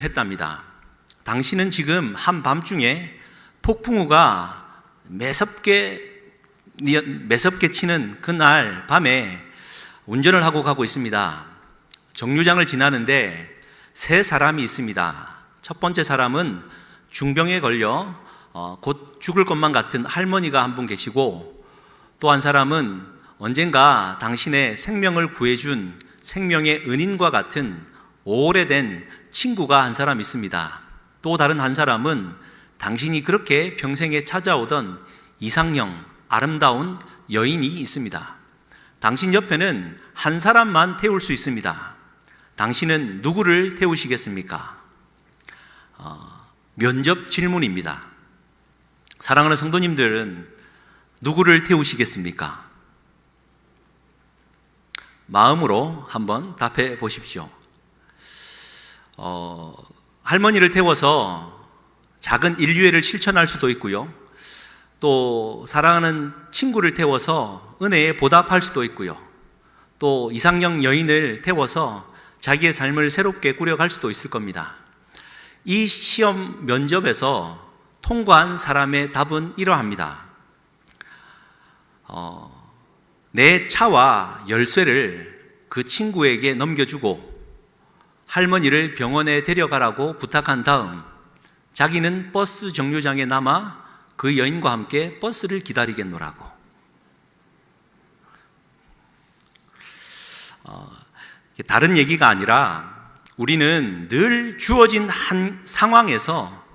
했답니다. 당신은 지금 한밤중에 폭풍우가 매섭게 치는 그날 밤에 운전을 하고 가고 있습니다. 정류장을 지나는데 세 사람이 있습니다. 첫 번째 사람은 중병에 걸려 곧 죽을 것만 같은 할머니가 한 분 계시고, 또 한 사람은 언젠가 당신의 생명을 구해준 생명의 은인과 같은 오래된 친구가 한 사람 있습니다. 또 다른 한 사람은 당신이 그렇게 평생에 찾아오던 이상형, 아름다운 여인이 있습니다. 당신 옆에는 한 사람만 태울 수 있습니다. 당신은 누구를 태우시겠습니까? 면접 질문입니다. 사랑하는 성도님들은 누구를 태우시겠습니까? 마음으로 한번 답해 보십시오. 할머니를 태워서 작은 인류애를 실천할 수도 있고요. 또 사랑하는 친구를 태워서 은혜에 보답할 수도 있고요. 또 이상형 여인을 태워서 자기의 삶을 새롭게 꾸려갈 수도 있을 겁니다. 이 시험 면접에서 통과한 사람의 답은 이러합니다. 내 차와 열쇠를 그 친구에게 넘겨주고 할머니를 병원에 데려가라고 부탁한 다음 자기는 버스 정류장에 남아 그 여인과 함께 버스를 기다리겠노라고. 다른 얘기가 아니라 우리는 늘 주어진 한 상황에서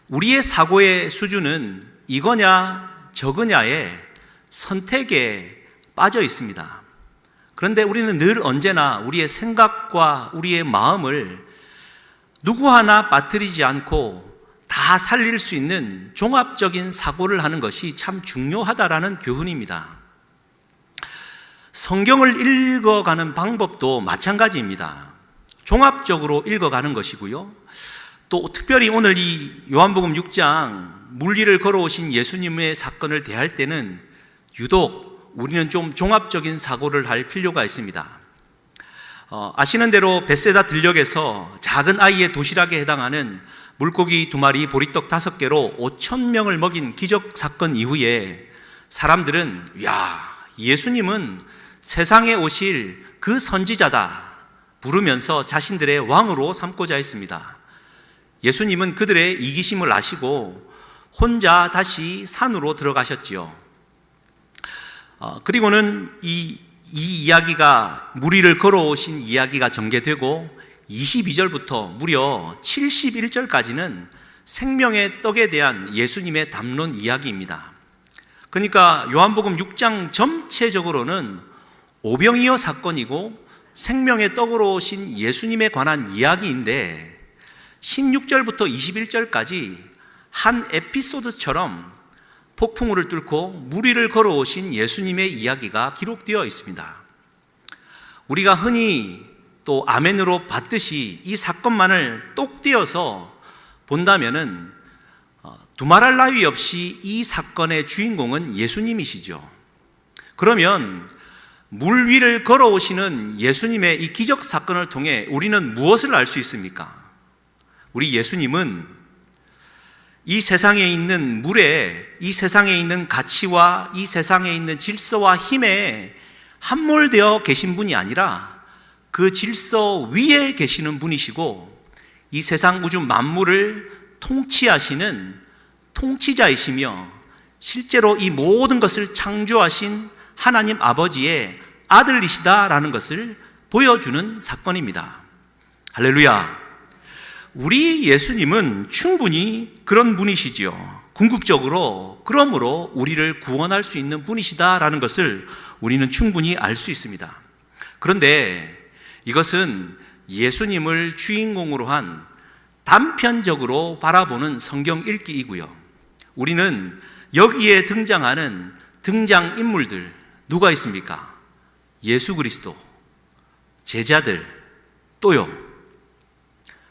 우리의 사고의 수준은 이거냐 저거냐의 선택에 빠져 있습니다. 그런데 우리는 늘 언제나 우리의 생각과 우리의 마음을 누구 하나 빠뜨리지 않고 다 살릴 수 있는 종합적인 사고를 하는 것이 참 중요하다라는 교훈입니다. 성경을 읽어가는 방법도 마찬가지입니다. 종합적으로 읽어가는 것이고요. 또 특별히 오늘 이 요한복음 6장 물리를 걸어오신 예수님의 사건을 대할 때는 유독 우리는 좀 종합적인 사고를 할 필요가 있습니다. 아시는 대로 벳세다 들녘에서 작은 아이의 도시락에 해당하는 물고기 2마리, 보리떡 5개로 5,000명을 먹인 기적 사건 이후에 사람들은 예수님은 세상에 오실 그 선지자다 부르면서 자신들의 왕으로 삼고자 했습니다. 예수님은 그들의 이기심을 아시고 혼자 다시 산으로 들어가셨지요. 그리고는 이 이야기가 무리를 걸어오신 이야기가 전개되고 22절부터 무려 71절까지는 생명의 떡에 대한 예수님의 담론 이야기입니다. 그러니까 요한복음 6장 전체적으로는 오병이어 사건이고 생명의 떡으로 오신 예수님에 관한 이야기인데 16절부터 21절까지 한 에피소드처럼 폭풍우를 뚫고 무리를 걸어오신 예수님의 이야기가 기록되어 있습니다. 우리가 흔히 또 아멘으로 받듯이 이 사건만을 똑 떼어서 본다면은 두말할 나위 없이 이 사건의 주인공은 예수님이시죠. 그러면 물 위를 걸어오시는 예수님의 이 기적 사건을 통해 우리는 무엇을 알 수 있습니까? 우리 예수님은 이 세상에 있는 물에, 이 세상에 있는 가치와 이 세상에 있는 질서와 힘에 함몰되어 계신 분이 아니라 그 질서 위에 계시는 분이시고 이 세상 우주 만물을 통치하시는 통치자이시며 실제로 이 모든 것을 창조하신 하나님 아버지의 아들이시다라는 것을 보여주는 사건입니다. 할렐루야. 우리 예수님은 충분히 그런 분이시지요. 궁극적으로 그러므로 우리를 구원할 수 있는 분이시다라는 것을 우리는 충분히 알 수 있습니다. 그런데 이것은 예수님을 주인공으로 한 단편적으로 바라보는 성경 읽기이고요. 우리는 여기에 등장하는 등장인물들 누가 있습니까? 예수 그리스도, 제자들, 또요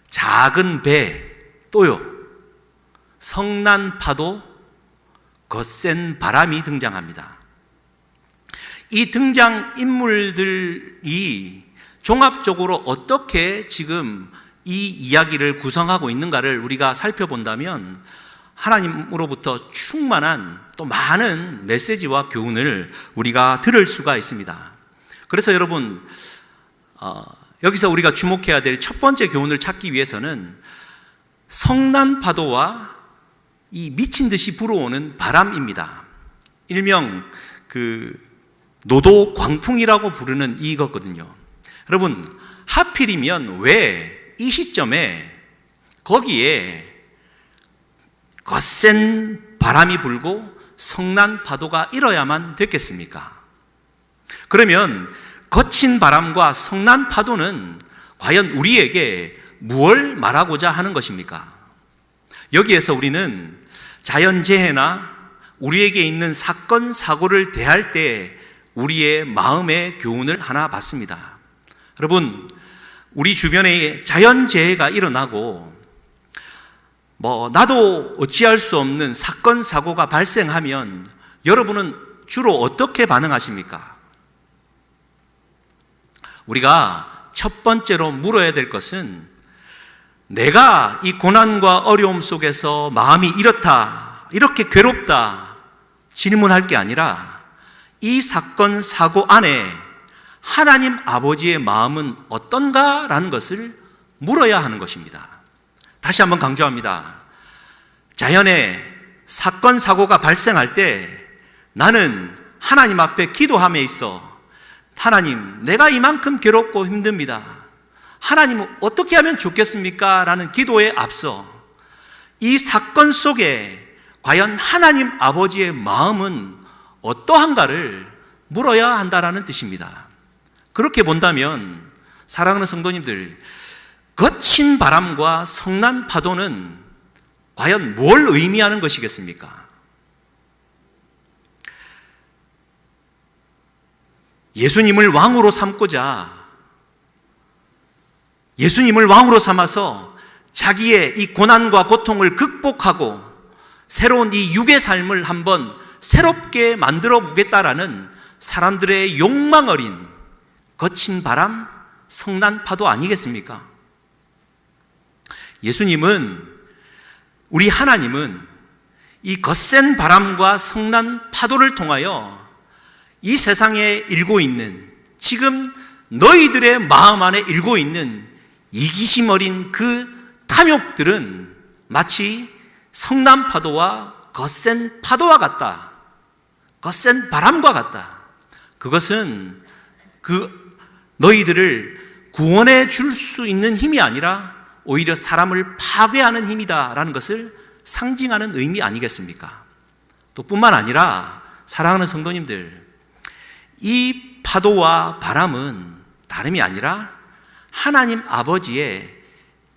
작은 배, 또요 성난 파도, 거센 바람이 등장합니다. 이 등장인물들이 종합적으로 어떻게 지금 이 이야기를 구성하고 있는가를 우리가 살펴본다면 하나님으로부터 충만한 또 많은 메시지와 교훈을 우리가 들을 수가 있습니다. 그래서 여러분, 여기서 우리가 주목해야 될 첫 번째 교훈을 찾기 위해서는 성난 파도와 이 미친 듯이 불어오는 바람입니다. 일명 노도 광풍이라고 부르는 이거거든요. 여러분, 하필이면 왜 이 시점에 거기에 거센 바람이 불고 성난 파도가 일어야만 됐겠습니까? 그러면 거친 바람과 성난 파도는 과연 우리에게 무엇을 말하고자 하는 것입니까? 여기에서 우리는 자연재해나 우리에게 있는 사건, 사고를 대할 때 우리의 마음의 교훈을 하나 받습니다. 여러분, 우리 주변에 자연재해가 일어나고 나도 어찌할 수 없는 사건, 사고가 발생하면 여러분은 주로 어떻게 반응하십니까? 우리가 첫 번째로 물어야 될 것은 내가 이 고난과 어려움 속에서 마음이 이렇다, 이렇게 괴롭다 질문할 게 아니라 이 사건, 사고 안에 하나님 아버지의 마음은 어떤가라는 것을 물어야 하는 것입니다. 다시 한번 강조합니다. 자연의 사건, 사고가 발생할 때 나는 하나님 앞에 기도함에 있어 하나님, 내가 이만큼 괴롭고 힘듭니다. 하나님은 어떻게 하면 좋겠습니까? 라는 기도에 앞서 이 사건 속에 과연 하나님 아버지의 마음은 어떠한가를 물어야 한다라는 뜻입니다. 그렇게 본다면 사랑하는 성도님들, 거친 바람과 성난 파도는 과연 뭘 의미하는 것이겠습니까? 예수님을 왕으로 삼고자 예수님을 왕으로 삼아서 자기의 이 고난과 고통을 극복하고 새로운 이 육의 삶을 한번 새롭게 만들어 보겠다라는 사람들의 욕망 어린 거친 바람, 성난 파도 아니겠습니까? 예수님은, 우리 하나님은 이 거센 바람과 성난 파도를 통하여 이 세상에 일고 있는, 지금 너희들의 마음 안에 일고 있는 이기심 어린 그 탐욕들은 마치 성난 파도와 거센 파도와 같다. 거센 바람과 같다. 그것은 너희들을 구원해 줄 수 있는 힘이 아니라 오히려 사람을 파괴하는 힘이다라는 것을 상징하는 의미 아니겠습니까? 또 뿐만 아니라 사랑하는 성도님들, 이 파도와 바람은 다름이 아니라 하나님 아버지의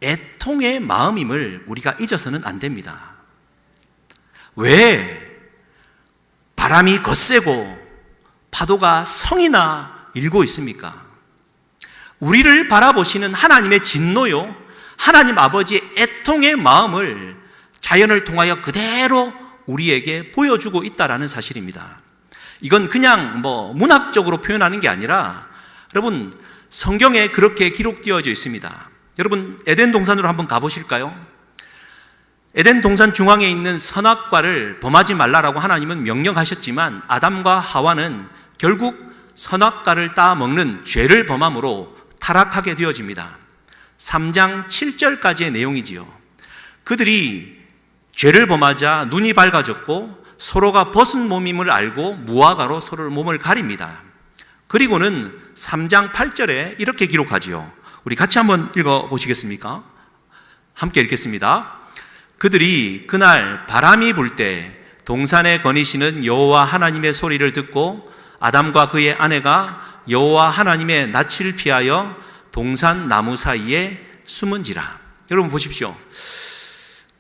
애통의 마음임을 우리가 잊어서는 안 됩니다. 왜 바람이 거세고 파도가 성이나 일고 있습니까? 우리를 바라보시는 하나님의 진노요, 하나님 아버지의 애통의 마음을 자연을 통하여 그대로 우리에게 보여주고 있다라는 사실입니다. 이건 그냥 문학적으로 표현하는 게 아니라 여러분, 성경에 그렇게 기록되어져 있습니다. 여러분, 에덴 동산으로 한번 가보실까요? 에덴 동산 중앙에 있는 선악과를 범하지 말라라고 하나님은 명령하셨지만 아담과 하와는 결국 선악과를 따먹는 죄를 범함으로 타락하게 되어집니다. 3장 7절까지의 내용이지요. 그들이 죄를 범하자 눈이 밝아졌고 서로가 벗은 몸임을 알고 무화과로 서로의 몸을 가립니다. 그리고는 3장 8절에 이렇게 기록하지요. 우리 같이 한번 읽어보시겠습니까? 함께 읽겠습니다. 그들이 그날 바람이 불 때 동산에 거니시는 여호와 하나님의 소리를 듣고 아담과 그의 아내가 여호와 하나님의 낯을 피하여 동산 나무 사이에 숨은지라. 여러분 보십시오.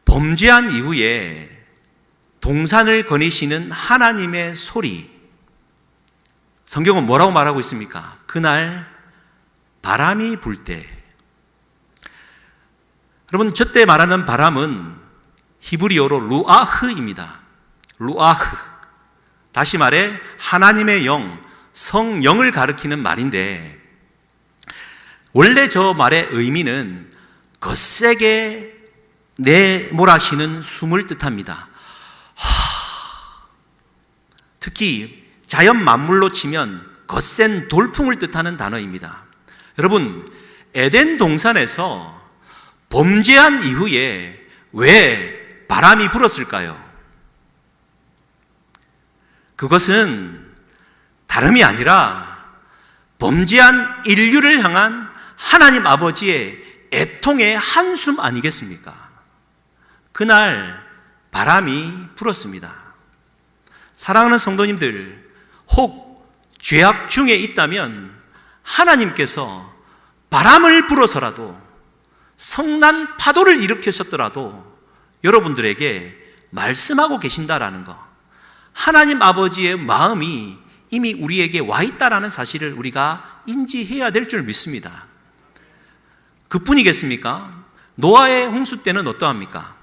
범죄한 이후에 동산을 거니시는 하나님의 소리, 성경은 뭐라고 말하고 있습니까? 그날 바람이 불 때. 여러분, 저때 말하는 바람은 히브리어로 루아흐입니다. 루아흐. 다시 말해 하나님의 영, 성령을 가리키는 말인데 원래 저 말의 의미는 거세게 내몰아쉬는 숨을 뜻합니다. 특히 자연 만물로 치면 거센 돌풍을 뜻하는 단어입니다. 여러분, 에덴 동산에서 범죄한 이후에 왜 바람이 불었을까요? 그것은 다름이 아니라 범죄한 인류를 향한 하나님 아버지의 애통의 한숨 아니겠습니까? 그날 바람이 불었습니다. 사랑하는 성도님들, 혹 죄악 중에 있다면 하나님께서 바람을 불어서라도 성난 파도를 일으키셨더라도 여러분들에게 말씀하고 계신다라는 것, 하나님 아버지의 마음이 이미 우리에게 와 있다라는 사실을 우리가 인지해야 될 줄 믿습니다. 그뿐이겠습니까? 노아의 홍수 때는 어떠합니까?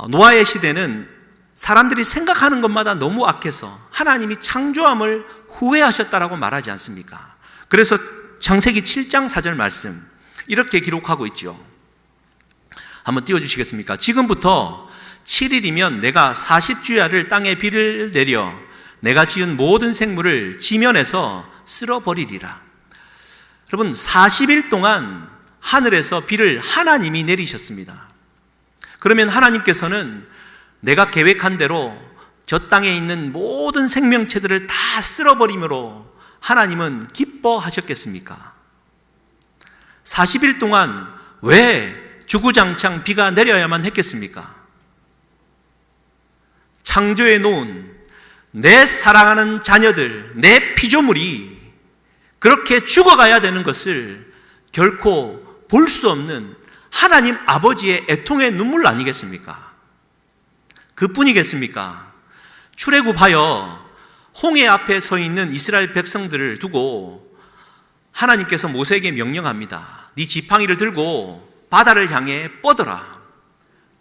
노아의 시대는 사람들이 생각하는 것마다 너무 악해서 하나님이 창조함을 후회하셨다라고 말하지 않습니까? 그래서 창세기 7장 4절 말씀 이렇게 기록하고 있죠. 한번 띄워주시겠습니까? 지금부터 7일이면 내가 40주야를 땅에 비를 내려 내가 지은 모든 생물을 지면에서 쓸어버리리라. 여러분, 40일 동안 하늘에서 비를 하나님이 내리셨습니다. 그러면 하나님께서는 내가 계획한 대로 저 땅에 있는 모든 생명체들을 다 쓸어버림으로 하나님은 기뻐하셨겠습니까? 40일 동안 왜 주구장창 비가 내려야만 했겠습니까? 창조해 놓은 내 사랑하는 자녀들, 내 피조물이 그렇게 죽어가야 되는 것을 결코 볼 수 없는 하나님 아버지의 애통의 눈물 아니겠습니까? 그뿐이겠습니까? 출애굽하여 홍해 앞에 서 있는 이스라엘 백성들을 두고 하나님께서 모세에게 명령합니다. 네 지팡이를 들고 바다를 향해 뻗어라.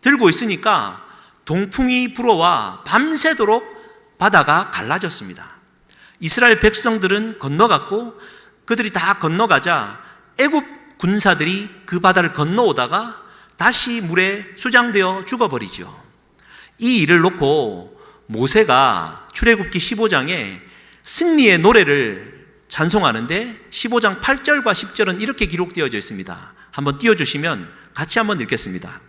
들고 있으니까 동풍이 불어와 밤새도록 바다가 갈라졌습니다. 이스라엘 백성들은 건너갔고 그들이 다 건너가자 애굽 군사들이 그 바다를 건너오다가 다시 물에 수장되어 죽어버리죠. 이 일을 놓고 모세가 출애굽기 15장에 승리의 노래를 찬송하는데 15장 8절과 10절은 이렇게 기록되어져 있습니다. 한번 띄워주시면 같이 한번 읽겠습니다.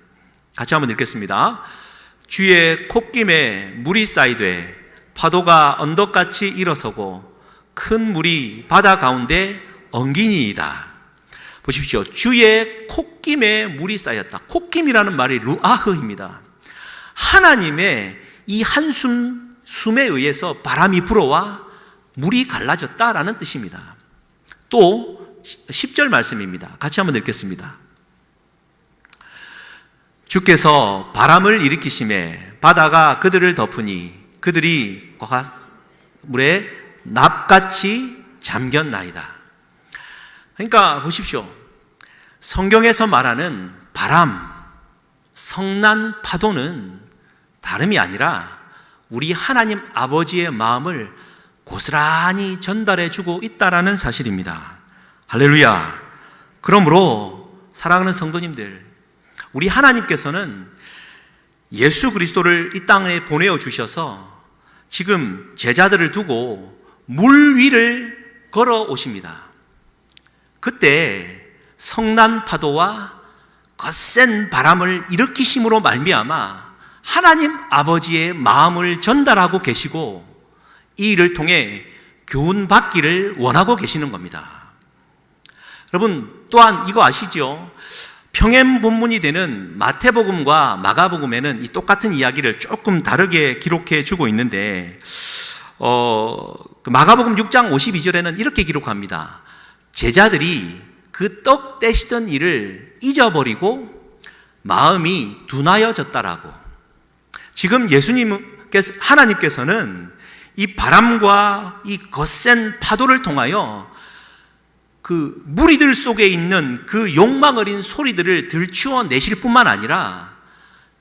주의 콧김에 물이 쌓이되 파도가 언덕같이 일어서고 큰 물이 바다 가운데 엉기니이다. 보십시오. 주의 콧김에 물이 쌓였다. 콧김이라는 말이 루아흐입니다. 하나님의 이 한숨, 숨에 의해서 바람이 불어와 물이 갈라졌다라는 뜻입니다. 또 10절 말씀입니다. 같이 한번 읽겠습니다. 주께서 바람을 일으키심에 바다가 그들을 덮으니 그들이 물에 납같이 잠겼나이다. 그러니까 보십시오. 성경에서 말하는 바람, 성난 파도는 다름이 아니라 우리 하나님 아버지의 마음을 고스란히 전달해 주고 있다라는 사실입니다. 할렐루야. 그러므로 사랑하는 성도님들, 우리 하나님께서는 예수 그리스도를 이 땅에 보내어 주셔서 지금 제자들을 두고 물 위를 걸어 오십니다. 그때 성난 파도와 거센 바람을 일으키심으로 말미암아 하나님 아버지의 마음을 전달하고 계시고 이 일을 통해 교훈 받기를 원하고 계시는 겁니다. 여러분, 또한 이거 아시죠? 평행 본문이 되는 마태복음과 마가복음에는 이 똑같은 이야기를 조금 다르게 기록해 주고 있는데 마가복음 6장 52절에는 이렇게 기록합니다. 제자들이 그 떡 떼시던 일을 잊어버리고 마음이 둔하여졌다라고. 지금 하나님께서는 이 바람과 이 거센 파도를 통하여 그 무리들 속에 있는 그 욕망 어린 소리들을 들추어 내실 뿐만 아니라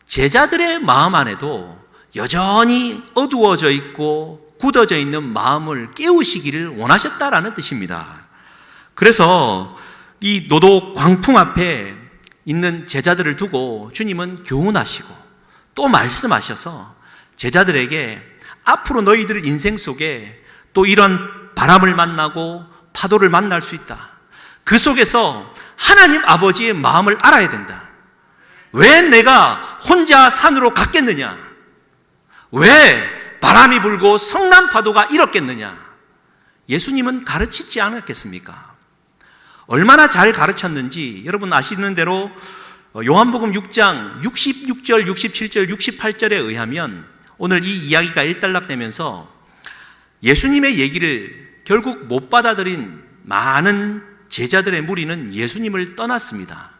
제자들의 마음 안에도 여전히 어두워져 있고 굳어져 있는 마음을 깨우시기를 원하셨다라는 뜻입니다. 그래서 이 노도 광풍 앞에 있는 제자들을 두고 주님은 교훈하시고 또 말씀하셔서 제자들에게 앞으로 너희들 인생 속에 또 이런 바람을 만나고 파도를 만날 수 있다. 그 속에서 하나님 아버지의 마음을 알아야 된다. 왜 내가 혼자 산으로 갔겠느냐? 왜 바람이 불고 성난 파도가 일었겠느냐? 예수님은 가르치지 않았겠습니까? 얼마나 잘 가르쳤는지 여러분 아시는 대로 요한복음 6장 66절, 67절, 68절에 의하면 오늘 이 이야기가 일단락되면서 예수님의 얘기를 결국 못 받아들인 많은 제자들의 무리는 예수님을 떠났습니다.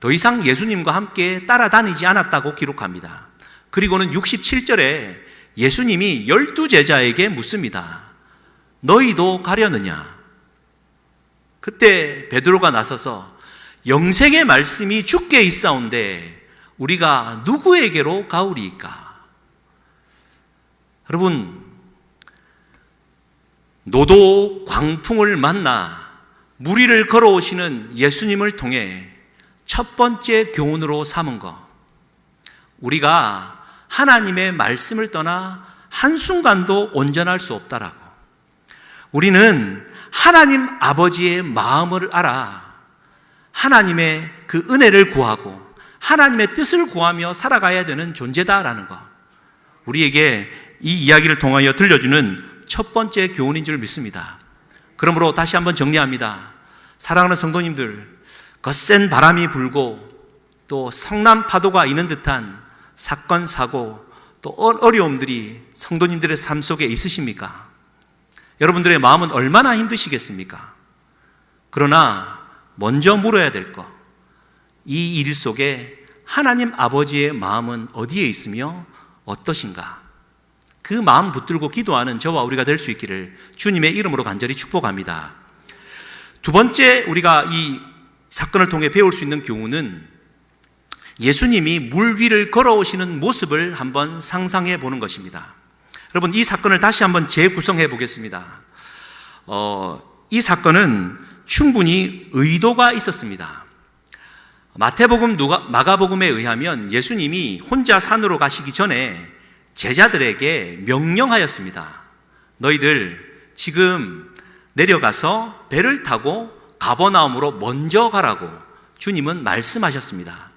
더 이상 예수님과 함께 따라다니지 않았다고 기록합니다. 그리고는 67절에 예수님이 12제자에게 묻습니다. 너희도 가려느냐? 그때 베드로가 나서서 영생의 말씀이 주께 있사온데 우리가 누구에게로 가오리이까? 여러분, 노도 광풍을 만나 무리를 걸어오시는 예수님을 통해 첫 번째 교훈으로 삼은 것, 우리가 하나님의 말씀을 떠나 한순간도 온전할 수 없다라고. 우리는 하나님 아버지의 마음을 알아 하나님의 그 은혜를 구하고 하나님의 뜻을 구하며 살아가야 되는 존재다라는 것, 우리에게 이 이야기를 통하여 들려주는 첫 번째 교훈인 줄 믿습니다. 그러므로 다시 한번 정리합니다. 사랑하는 성도님들, 거센 바람이 불고 또 성난 파도가 이는 듯한 사건, 사고, 또 어려움들이 성도님들의 삶 속에 있으십니까? 여러분들의 마음은 얼마나 힘드시겠습니까? 그러나 먼저 물어야 될 것, 이 일 속에 하나님 아버지의 마음은 어디에 있으며 어떠신가? 그 마음 붙들고 기도하는 저와 우리가 될 수 있기를 주님의 이름으로 간절히 축복합니다. 두 번째 우리가 이 사건을 통해 배울 수 있는 교훈은 예수님이 물 위를 걸어오시는 모습을 한번 상상해 보는 것입니다. 여러분, 이 사건을 다시 한번 재구성해 보겠습니다. 이 사건은 충분히 의도가 있었습니다. 마태복음, 마가복음에 의하면 예수님이 혼자 산으로 가시기 전에 제자들에게 명령하였습니다. 너희들 지금 내려가서 배를 타고 가버나움으로 먼저 가라고 주님은 말씀하셨습니다.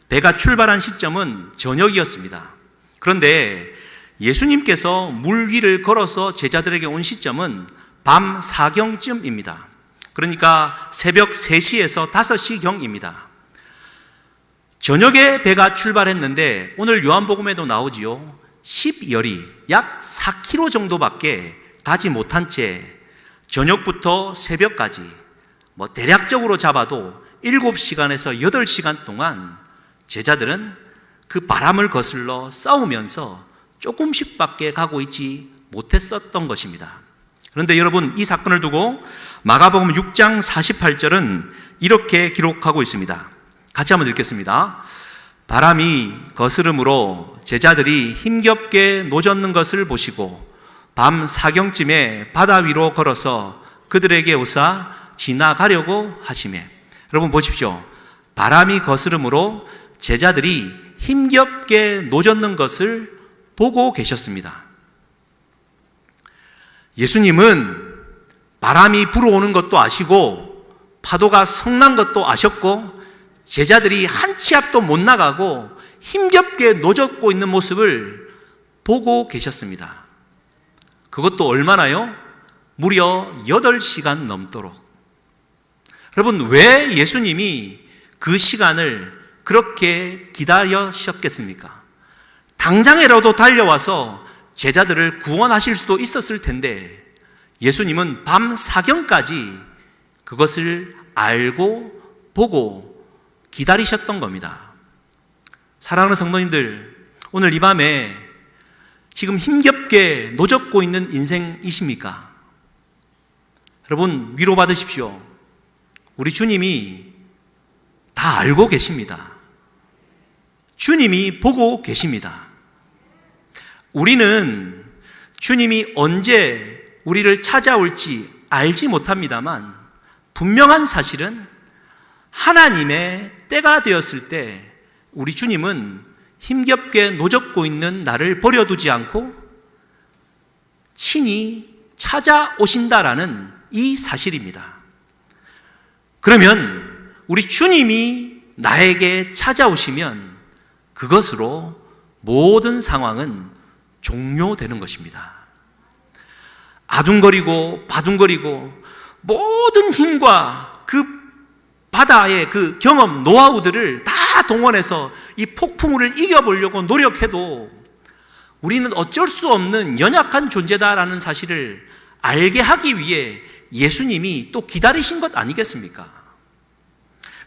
배가 출발한 시점은 저녁이었습니다. 그런데 예수님께서 물 위를 걸어서 제자들에게 온 시점은 밤 4경쯤입니다. 그러니까 새벽 3시에서 5시경입니다. 저녁에 배가 출발했는데 오늘 요한복음에도 나오지요. 10열이 약 4km 정도밖에 가지 못한 채 저녁부터 새벽까지 대략적으로 잡아도 7시간에서 8시간 동안 제자들은 그 바람을 거슬러 싸우면서 조금씩밖에 가고 있지 못했었던 것입니다. 그런데 여러분, 이 사건을 두고 마가복음 6장 48절은 이렇게 기록하고 있습니다. 같이 한번 읽겠습니다. 바람이 거스름으로 제자들이 힘겹게 노젓는 것을 보시고 밤 4경쯤에 바다 위로 걸어서 그들에게 오사 지나가려고 하시매. 여러분 보십시오. 바람이 거스름으로 제자들이 힘겹게 노젓는 것을 보고 계셨습니다. 예수님은 바람이 불어오는 것도 아시고 파도가 성난 것도 아셨고 제자들이 한 치 앞도 못 나가고 힘겹게 노젓고 있는 모습을 보고 계셨습니다. 그것도 얼마나요? 무려 8시간 넘도록. 여러분, 왜 예수님이 그 시간을 그렇게 기다리셨겠습니까? 당장이라도 달려와서 제자들을 구원하실 수도 있었을 텐데 예수님은 밤 4경까지 그것을 알고 보고 기다리셨던 겁니다. 사랑하는 성도님들, 오늘 이 밤에 지금 힘겹게 노젓고 있는 인생이십니까? 여러분, 위로받으십시오. 우리 주님이 다 알고 계십니다. 주님이 보고 계십니다. 우리는 주님이 언제 우리를 찾아올지 알지 못합니다만 분명한 사실은 하나님의 때가 되었을 때 우리 주님은 힘겹게 노젓고 있는 나를 버려두지 않고 친히 찾아오신다라는 이 사실입니다. 그러면 우리 주님이 나에게 찾아오시면 그것으로 모든 상황은 종료되는 것입니다. 아둥거리고 바둥거리고 모든 힘과 그 바다의 그 경험, 노하우들을 다 동원해서 이 폭풍우를 이겨보려고 노력해도 우리는 어쩔 수 없는 연약한 존재다라는 사실을 알게 하기 위해 예수님이 또 기다리신 것 아니겠습니까?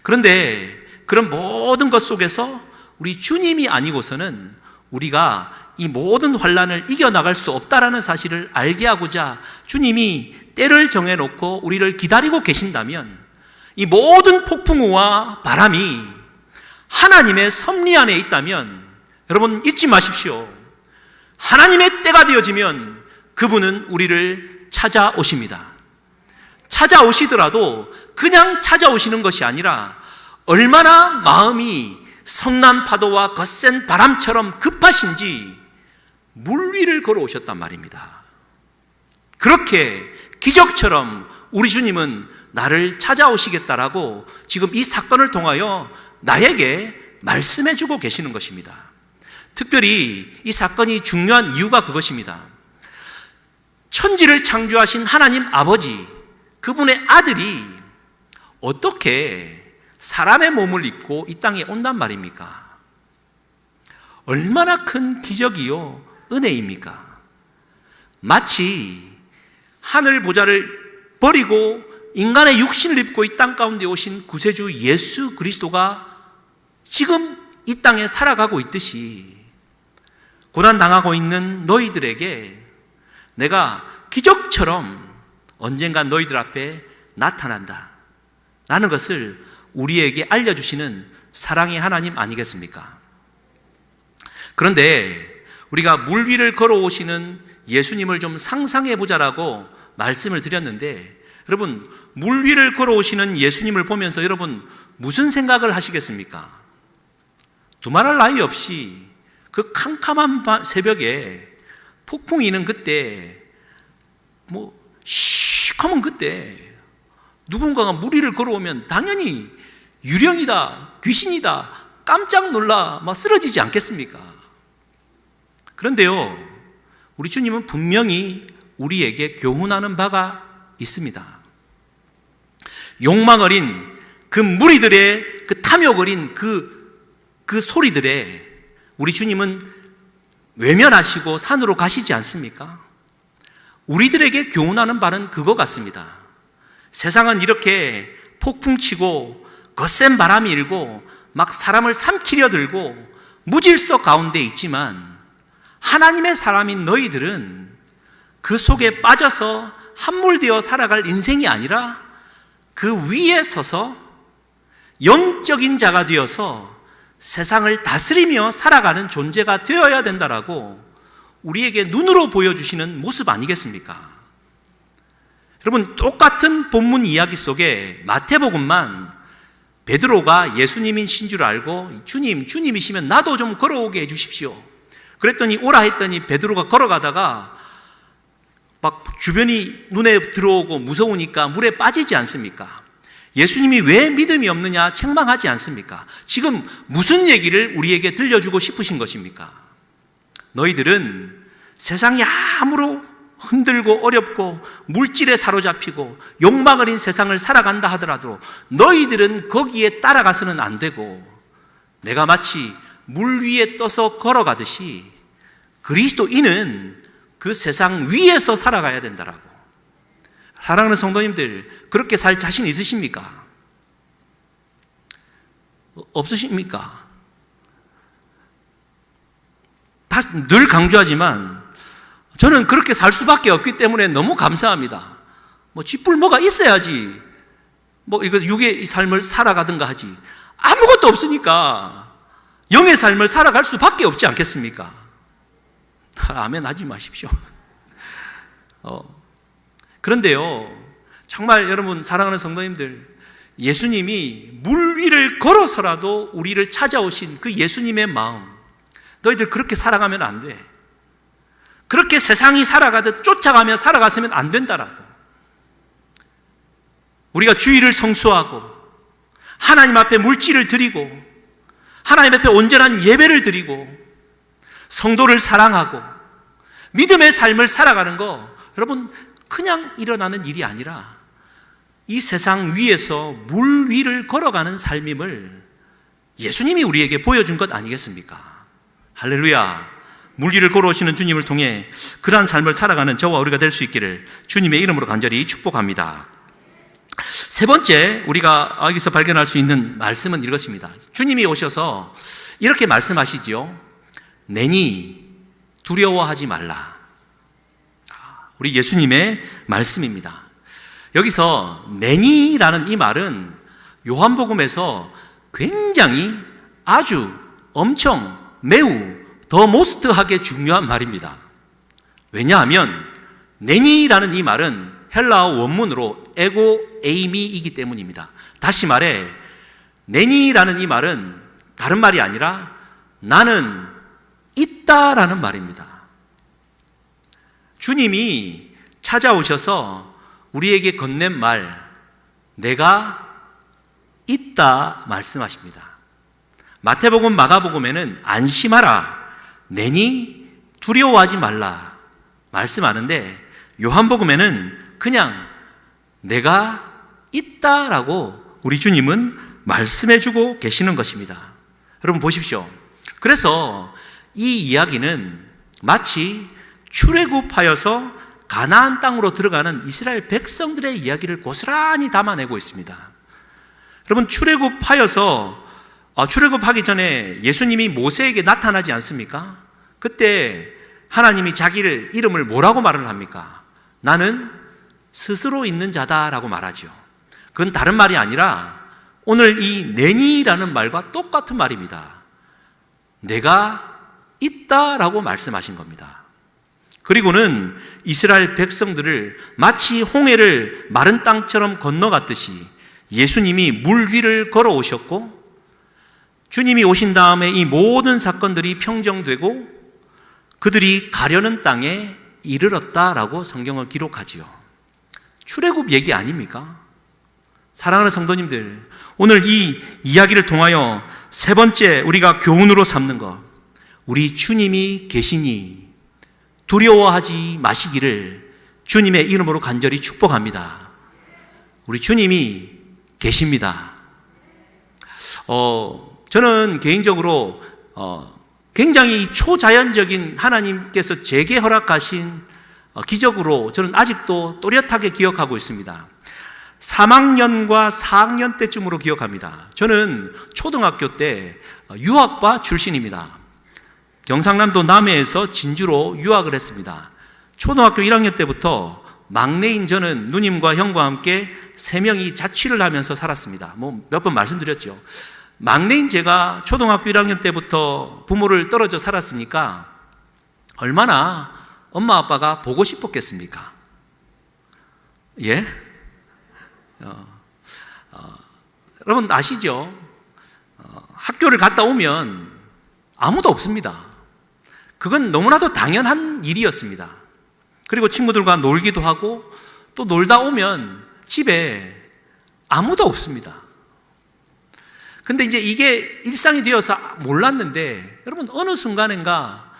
그런데 그런 모든 것 속에서 우리 주님이 아니고서는 우리가 이 모든 환난을 이겨나갈 수 없다라는 사실을 알게 하고자 주님이 때를 정해놓고 우리를 기다리고 계신다면 이 모든 폭풍우와 바람이 하나님의 섭리 안에 있다면 여러분 잊지 마십시오. 하나님의 때가 되어지면 그분은 우리를 찾아오십니다. 찾아오시더라도 그냥 찾아오시는 것이 아니라 얼마나 마음이 성난 파도와 거센 바람처럼 급하신지 물 위를 걸어오셨단 말입니다. 그렇게 기적처럼 우리 주님은 나를 찾아오시겠다라고 지금 이 사건을 통하여 나에게 말씀해 주고 계시는 것입니다. 특별히 이 사건이 중요한 이유가 그것입니다. 천지를 창조하신 하나님 아버지, 그분의 아들이 어떻게 사람의 몸을 입고 이 땅에 온단 말입니까? 얼마나 큰 기적이요 은혜입니까? 마치 하늘 보좌를 버리고 인간의 육신을 입고 이 땅 가운데 오신 구세주 예수 그리스도가 지금 이 땅에 살아가고 있듯이 고난당하고 있는 너희들에게 내가 기적처럼 언젠가 너희들 앞에 나타난다 라는 것을 우리에게 알려주시는 사랑의 하나님 아니겠습니까? 그런데 우리가 물 위를 걸어오시는 예수님을 좀 상상해 보자라고 말씀을 드렸는데 여러분 물 위를 걸어오시는 예수님을 보면서 여러분 무슨 생각을 하시겠습니까? 두말할 나위 없이 그 캄캄한 새벽에 폭풍이 있는 그때 시커먼 그때 누군가가 물 위를 걸어오면 당연히 유령이다, 귀신이다, 깜짝 놀라 막 쓰러지지 않겠습니까? 그런데요, 우리 주님은 분명히 우리에게 교훈하는 바가 있습니다. 욕망 어린 그 무리들의 그 탐욕 어린 그 소리들에 우리 주님은 외면하시고 산으로 가시지 않습니까? 우리들에게 교훈하는 바는 그거 같습니다. 세상은 이렇게 폭풍치고 거센 바람이 일고 막 사람을 삼키려 들고 무질서 가운데 있지만 하나님의 사람인 너희들은 그 속에 빠져서 함몰되어 살아갈 인생이 아니라 그 위에 서서 영적인 자가 되어서 세상을 다스리며 살아가는 존재가 되어야 된다라고 우리에게 눈으로 보여주시는 모습 아니겠습니까? 여러분 똑같은 본문 이야기 속에 마태복음만 베드로가 예수님이신 줄 알고 주님이시면 나도 좀 걸어오게 해주십시오. 그랬더니 오라 했더니 베드로가 걸어가다가 막 주변이 눈에 들어오고 무서우니까 물에 빠지지 않습니까? 예수님이 왜 믿음이 없느냐 책망하지 않습니까? 지금 무슨 얘기를 우리에게 들려주고 싶으신 것입니까? 너희들은 세상이 아무로 힘들고 어렵고 물질에 사로잡히고 욕망 어린 세상을 살아간다 하더라도 너희들은 거기에 따라가서는 안 되고 내가 마치 물 위에 떠서 걸어가듯이 그리스도인은 그 세상 위에서 살아가야 된다라고. 사랑하는 성도님들, 그렇게 살 자신 있으십니까? 없으십니까? 늘 강조하지만 저는 그렇게 살 수밖에 없기 때문에 너무 감사합니다. 쥐뿔모가 있어야지 이거 육의 삶을 살아가든가 하지. 아무것도 없으니까 영의 삶을 살아갈 수밖에 없지 않겠습니까? 아멘 하지 마십시오. 그런데요, 정말 여러분 사랑하는 성도님들, 예수님이 물 위를 걸어서라도 우리를 찾아오신 그 예수님의 마음, 너희들 그렇게 살아가면 안 돼. 그렇게 세상이 살아가듯 쫓아가며 살아갔으면 안 된다라고. 우리가 주의를 성수하고 하나님 앞에 물질을 드리고 하나님 앞에 온전한 예배를 드리고 성도를 사랑하고 믿음의 삶을 살아가는 거, 여러분 그냥 일어나는 일이 아니라 이 세상 위에서 물 위를 걸어가는 삶임을 예수님이 우리에게 보여준 것 아니겠습니까? 할렐루야. 물 위를 걸어오시는 주님을 통해 그러한 삶을 살아가는 저와 우리가 될 수 있기를 주님의 이름으로 간절히 축복합니다. 세 번째 우리가 여기서 발견할 수 있는 말씀은 이것입니다. 주님이 오셔서 이렇게 말씀하시죠. 내니 두려워하지 말라. 우리 예수님의 말씀입니다. 여기서 내니라는 이 말은 요한복음에서 굉장히 아주 엄청 매우 더 모스트하게 중요한 말입니다. 왜냐하면 내니라는 이 말은 헬라어 원문으로 에고 에이미이기 때문입니다. 다시 말해 내니라는 이 말은 다른 말이 아니라 나는 있다라는 말입니다. 주님이 찾아오셔서 우리에게 건넨 말, 내가 있다 말씀하십니다. 마태복음, 마가복음에는 안심하라, 내니 두려워하지 말라 말씀하는데 요한복음에는 그냥 내가 있다라고 우리 주님은 말씀해주고 계시는 것입니다. 여러분 보십시오. 그래서 이 이야기는 마치 출애굽하여서 가나안 땅으로 들어가는 이스라엘 백성들의 이야기를 고스란히 담아내고 있습니다. 여러분 출애굽하기 전에 예수님이 모세에게 나타나지 않습니까? 그때 하나님이 자기를 이름을 뭐라고 말을 합니까? 나는 스스로 있는 자다라고 말하죠. 그건 다른 말이 아니라 오늘 이 내니라는 말과 똑같은 말입니다. 내가 있다라고 말씀하신 겁니다. 그리고는 이스라엘 백성들을 마치 홍해를 마른 땅처럼 건너갔듯이 예수님이 물 위를 걸어오셨고 주님이 오신 다음에 이 모든 사건들이 평정되고 그들이 가려는 땅에 이르렀다라고 성경은 기록하지요. 출애굽 얘기 아닙니까? 사랑하는 성도님들, 오늘 이 이야기를 통하여 세 번째 우리가 교훈으로 삼는 것, 우리 주님이 계시니 두려워하지 마시기를 주님의 이름으로 간절히 축복합니다. 우리 주님이 계십니다. 저는 개인적으로 굉장히 초자연적인 하나님께서 제게 허락하신 기적으로 저는 아직도 또렷하게 기억하고 있습니다. 3학년과 4학년 때쯤으로 기억합니다. 저는 초등학교 때 유학파 출신입니다. 경상남도 남해에서 진주로 유학을 했습니다. 초등학교 1학년 때부터 막내인 저는 누님과 형과 함께 3명이 자취를 하면서 살았습니다. 몇 번 말씀드렸죠. 막내인 제가 초등학교 1학년 때부터 부모를 떨어져 살았으니까 얼마나 엄마 아빠가 보고 싶었겠습니까? 예? 여러분 아시죠? 학교를 갔다 오면 아무도 없습니다. 그건 너무나도 당연한 일이었습니다. 그리고 친구들과 놀기도 하고 또 놀다 오면 집에 아무도 없습니다. 근데 이제 이게 일상이 되어서 몰랐는데 여러분 어느 순간인가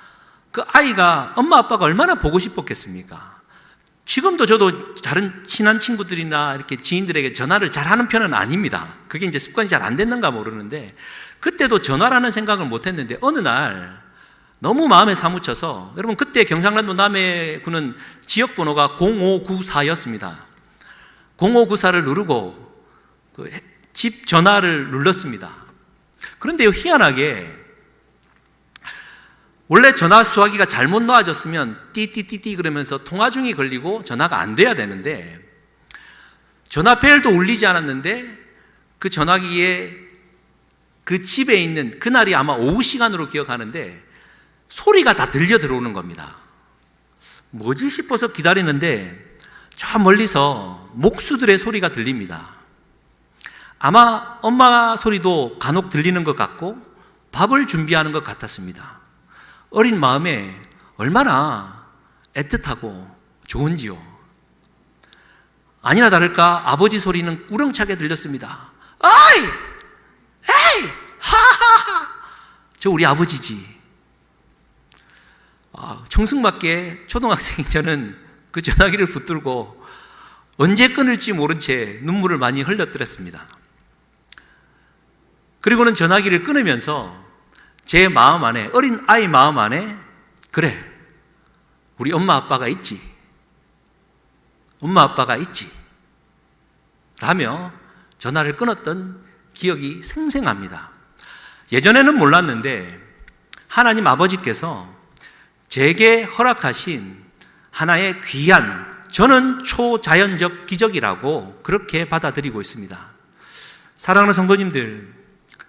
그 아이가 엄마 아빠가 얼마나 보고 싶었겠습니까? 지금도 저도 다른 친한 친구들이나 이렇게 지인들에게 전화를 잘 하는 편은 아닙니다. 그게 이제 습관이 잘 안 됐는가 모르는데 그때도 전화라는 생각을 못 했는데 어느 날 너무 마음에 사무쳐서 여러분 그때 경상남도 남해군은 지역번호가 0594였습니다. 0594를 누르고 집 전화를 눌렀습니다. 그런데요 희한하게 원래 전화 수화기가 잘못 놓아졌으면 띠띠띠띠 그러면서 통화 중이 걸리고 전화가 안 돼야 되는데 전화 벨도 울리지 않았는데 그 전화기에 그 집에 있는 그날이 아마 오후 시간으로 기억하는데 소리가 다 들려 들어오는 겁니다. 뭐지 싶어서 기다리는데 저 멀리서 목수들의 소리가 들립니다. 아마 엄마 소리도 간혹 들리는 것 같고 밥을 준비하는 것 같았습니다. 어린 마음에 얼마나 애틋하고 좋은지요. 아니나 다를까 아버지 소리는 우렁차게 들렸습니다. 아이! 에이! 하하하! 저 우리 아버지지. 청승맞게 초등학생인 저는 그 전화기를 붙들고 언제 끊을지 모른 채 눈물을 많이 흘렸더랬습니다. 그리고는 전화기를 끊으면서 제 마음 안에, 어린 아이 마음 안에, 그래, 우리 엄마 아빠가 있지. 엄마 아빠가 있지. 라며 전화를 끊었던 기억이 생생합니다. 예전에는 몰랐는데 하나님 아버지께서 제게 허락하신 하나의 귀한, 저는 초자연적 기적이라고 그렇게 받아들이고 있습니다. 사랑하는 성도님들,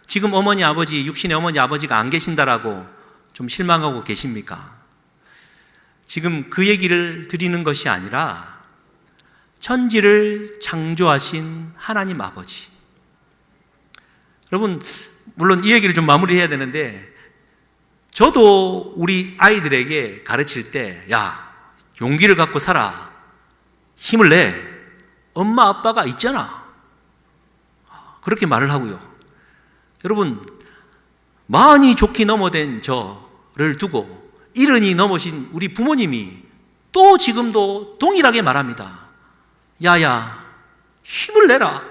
지금 어머니 아버지, 육신의 어머니 아버지가 안 계신다라고 좀 실망하고 계십니까? 지금 그 얘기를 드리는 것이 아니라 천지를 창조하신 하나님 아버지. 여러분, 물론 이 얘기를 좀 마무리해야 되는데, 저도 우리 아이들에게 가르칠 때, 야, 용기를 갖고 살아. 힘을 내. 엄마 아빠가 있잖아. 그렇게 말을 하고요. 여러분, 많이 좋기 넘어된 저를 두고 70이 넘으신 우리 부모님이 또 지금도 동일하게 말합니다. 야야, 힘을 내라.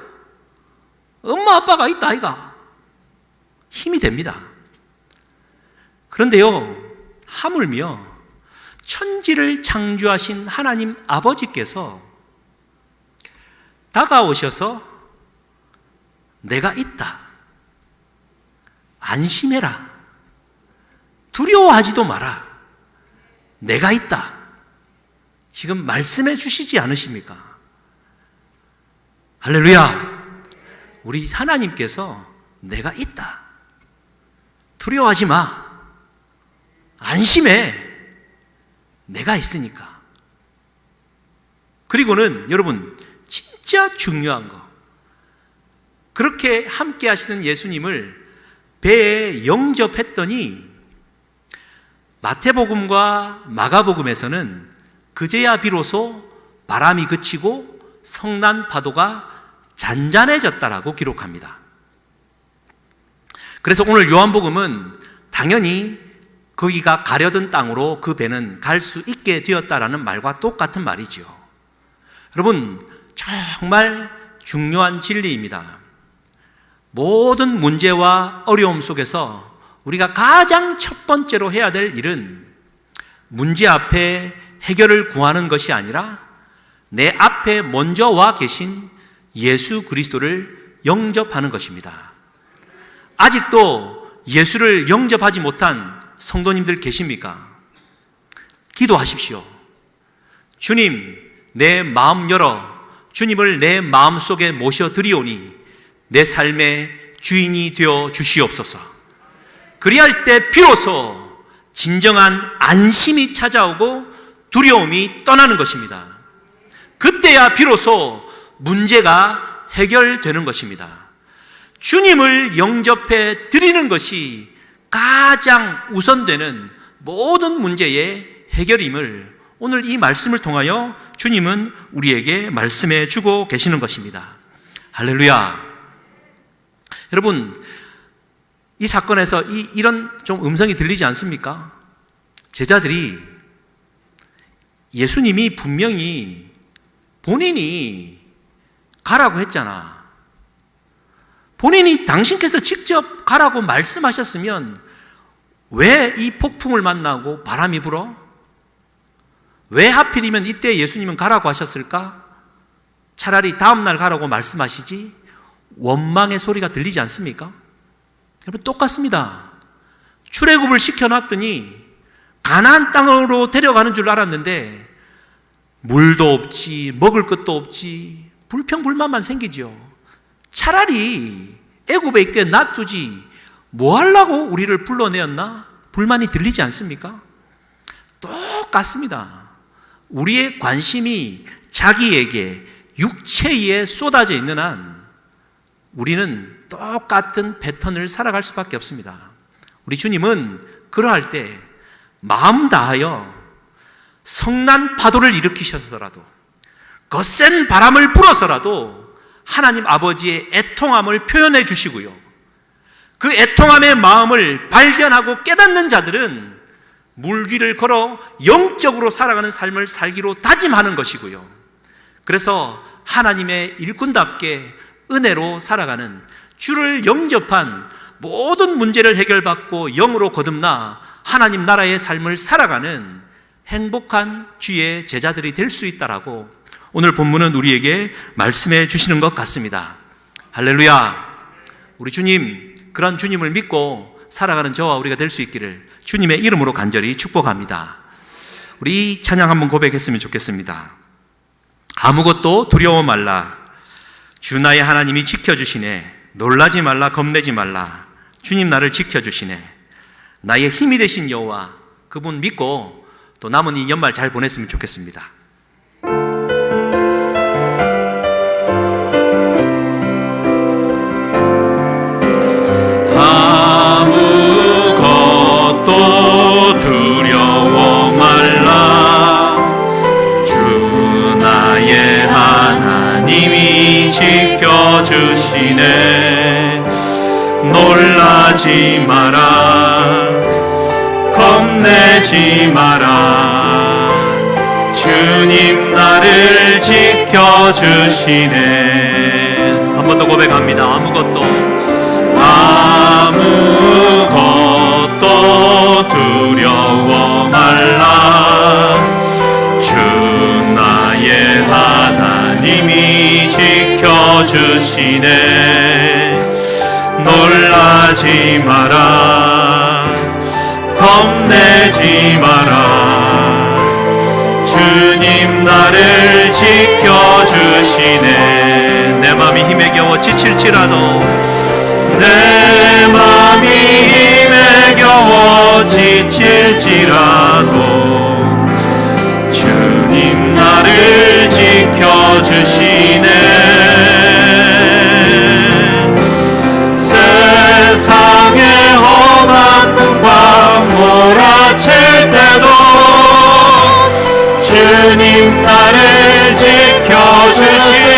엄마 아빠가 있다 아이가. 힘이 됩니다. 그런데요, 하물며 천지를 창조하신 하나님 아버지께서 다가오셔서 내가 있다. 안심해라. 두려워하지도 마라. 내가 있다. 지금 말씀해 주시지 않으십니까? 할렐루야. 우리 하나님께서 내가 있다. 두려워하지 마. 안심해. 내가 있으니까. 그리고는 여러분, 진짜 중요한 거. 그렇게 함께 하시는 예수님을 배에 영접했더니 마태복음과 마가복음에서는 그제야 비로소 바람이 그치고 성난 파도가 잔잔해졌다라고 기록합니다. 그래서 오늘 요한복음은 당연히 거기가 가려던 땅으로 그 배는 갈 수 있게 되었다라는 말과 똑같은 말이지요. 여러분, 정말 중요한 진리입니다. 모든 문제와 어려움 속에서 우리가 가장 첫 번째로 해야 될 일은 문제 앞에 해결을 구하는 것이 아니라 내 앞에 먼저 와 계신 예수 그리스도를 영접하는 것입니다. 아직도 예수를 영접하지 못한 성도님들 계십니까? 기도하십시오. 주님, 내 마음 열어 주님을 내 마음속에 모셔드리오니 내 삶의 주인이 되어 주시옵소서. 그리할 때 비로소 진정한 안심이 찾아오고 두려움이 떠나는 것입니다. 그때야 비로소 문제가 해결되는 것입니다. 주님을 영접해 드리는 것이 가장 우선되는 모든 문제의 해결임을 오늘 이 말씀을 통하여 주님은 우리에게 말씀해 주고 계시는 것입니다. 할렐루야. 여러분, 이 사건에서 이런 좀 음성이 들리지 않습니까? 제자들이 예수님이 분명히 본인이 가라고 했잖아. 본인이 당신께서 직접 가라고 말씀하셨으면 왜 이 폭풍을 만나고 바람이 불어? 왜 하필이면 이때 예수님은 가라고 하셨을까? 차라리 다음날 가라고 말씀하시지? 원망의 소리가 들리지 않습니까? 여러분, 똑같습니다. 출애굽을 시켜놨더니 가나안 땅으로 데려가는 줄 알았는데 물도 없지, 먹을 것도 없지, 불평불만만 생기죠. 차라리 애굽에 있게 놔두지 뭐 하려고 우리를 불러내었나? 불만이 들리지 않습니까? 똑같습니다. 우리의 관심이 자기에게 육체에 쏟아져 있는 한 우리는 똑같은 패턴을 살아갈 수밖에 없습니다. 우리 주님은 그러할 때 마음 다하여 성난 파도를 일으키셔서라도 거센 바람을 불어서라도 하나님 아버지의 애통함을 표현해 주시고요, 그 애통함의 마음을 발견하고 깨닫는 자들은 물 위를 걸어 영적으로 살아가는 삶을 살기로 다짐하는 것이고요, 그래서 하나님의 일꾼답게 은혜로 살아가는, 주를 영접한, 모든 문제를 해결받고 영으로 거듭나 하나님 나라의 삶을 살아가는 행복한 주의 제자들이 될 수 있다라고 오늘 본문은 우리에게 말씀해 주시는 것 같습니다. 할렐루야. 우리 주님, 그런 주님을 믿고 살아가는 저와 우리가 될 수 있기를 주님의 이름으로 간절히 축복합니다. 우리 찬양 한번 고백했으면 좋겠습니다. 아무것도 두려워 말라. 주 나의 하나님이 지켜주시네. 놀라지 말라, 겁내지 말라. 주님 나를 지켜주시네. 나의 힘이 되신 여호와, 그분 믿고 또 남은 이 연말 잘 보냈으면 좋겠습니다. 아무것도 두려워 말라. 주 나의 하나님이 지켜주시네. 놀라지 마라, 겁내지 마라. 주님 나를 지켜주시네. 한 번 더 고백합니다. 아무것도 두려워 말라. 주 나의 하나님이 지켜주시네. 놀라지 마라, 겁내지 마라. 주님 나를 지켜주시네. 내 마음이 힘에 겨워 지칠지라도, 내 맘이 힘에 겨워 지칠지라도 주님 나를 지켜주시네. 세상의 험한 눈과 몰아칠 때도 주님 나를 지켜주시네.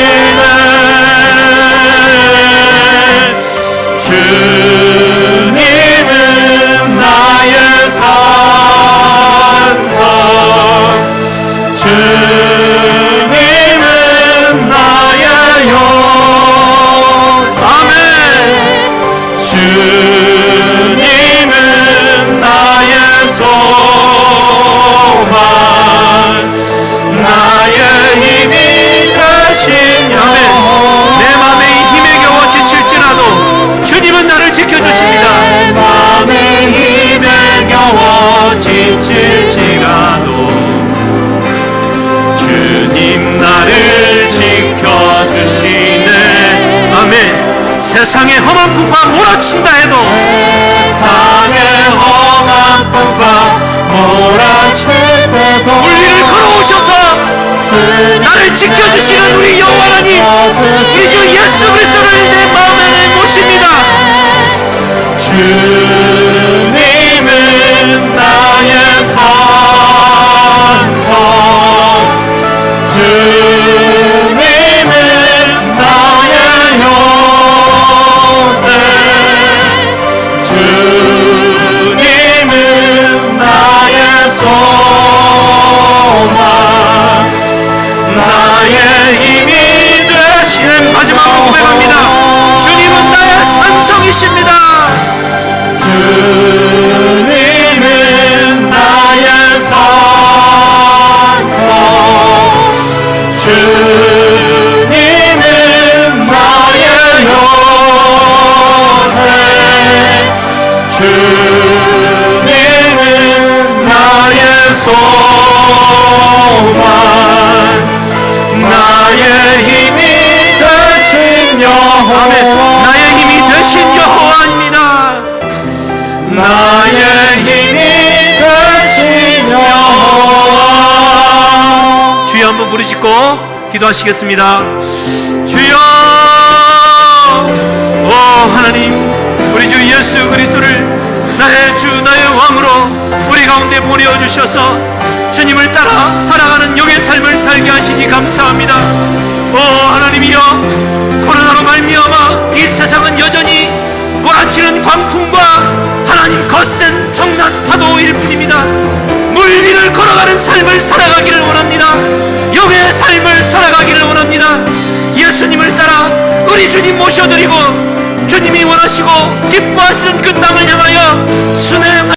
주님은 나의 산성, 주님은 나의 용. 아멘. 주님은 나의 소망, 나의 힘이 되신 여호와. 내 마음에 힘에 겨워 지칠지라도 주님은 나를 지켜주십니다. 내 맘에 힘에 겨워 지칠지라도 주님 나를 지켜주시네. 아멘. 세상의 험한 풍파 몰아친다 해도, 세상의 험한 풍파 몰아칠 때도 물 위를 걸어오셔서 나를 지켜주시는 우리 여호와 하나님, 우리 주 예수 그리스도를 내 마음에 모십니다. 주님은 나의 산성, 주님은 나의 요새, 주님은 나의 소망, 나의 힘이 되시는. 마지막으로 고백합니다. 주님은 나의 산성이십니다. 주님은 나의 산성, 주님은 나의 요새, 주님은 나의 소망, 나의 힘이 되신 여호와. 나의 힘이 되신 여호와입니다. 나의 힘이 되신 여호와. 주여 한번 부르짖고 기도하시겠습니다. 주여 하나님, 우리 주 예수 그리스도를 나의 주 나의 왕으로 우리 가운데 보내어주셔서 주님을 따라 살아가는 영의 삶을 살게 하시니 감사합니다. 하나님이여, 코로나로 말미암아 이 세상은 여전히 몰아치는 광풍과 하나님 거센 성난 파도일 뿐입니다. 물 위를 걸어가는 삶을 살아가기를 원합니다. 영의 삶을 살아가기를 원합니다. 예수님을 따라 우리 주님 모셔드리고 주님이 원하시고 기뻐하시는 그 땅을 향하여 순회